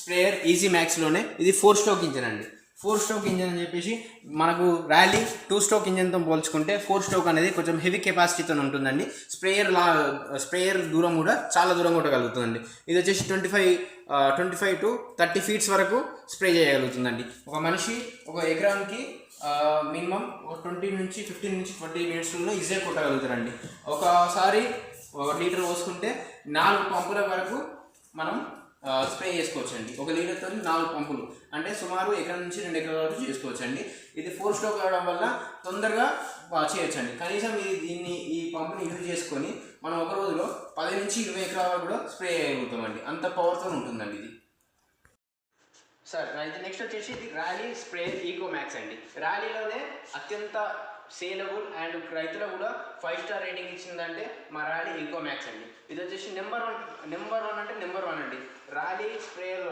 Sprayer easy మ్యాక్స్లోనే ఇది 4 stroke engine అండి. 4 stroke engine అని చెప్పేసి మనకు ర్యాలీ 2 స్ట్రోక్ ఇంజన్తో పోల్చుకుంటే 4 స్ట్రోక్ అనేది కొంచెం హెవీ కెపాసిటీతో ఉంటుందండి. స్ప్రేయర్ దూరం కూడా చాలా దూరం కొట్టగలుగుతుందండి. ఇది వచ్చేసి 25 to 30 feet వరకు స్ప్రే చేయగలుగుతుందండి. ఒక మనిషి ఒక ఎకరానికి మినిమం 20 నుంచి 15 నుంచి 20 minutesలో ఈజీగా కొట్టగలుగుతారండి. ఒకసారి 1 లీటర్ పోసుకుంటే 4 పంపుల వరకు మనం స్ప్రే చేసుకోవచ్చు అండి. 1 లీటర్తో 4 పంపులు అంటే సుమారు ఎకరం నుంచి 2 ఎకరాల వరకు చేసుకోవచ్చు అండి. ఇది 4 స్ట్రోక్ అవడం వల్ల తొందరగా చేయొచ్చండి. కనీసం ఈ పంపుని యూజ్ చేసుకొని మనం ఒక రోజులో 10 నుంచి 20 ఎకరాల వరకు కూడా స్ప్రే చేయగలుగుతామండి. అంత పవర్తో ఉంటుందండి ఇది. సార్ ఇది నెక్స్ట్ వచ్చేసి ఇది ర్యాలీ స్ప్రేయర్ ఈకో మ్యాక్స్ అండి. ర్యాలీలోనే అత్యంత సేలబుల్ అండ్ రైతులకు కూడా 5 స్టార్ రేటింగ్ ఇచ్చిందంటే మా ర్యాలీ ఈకో మ్యాక్స్ అండి. ఇది వచ్చేసి నెంబర్ 1 అంటే నెంబర్ 1 అండి ర్యాలీ స్ప్రేయర్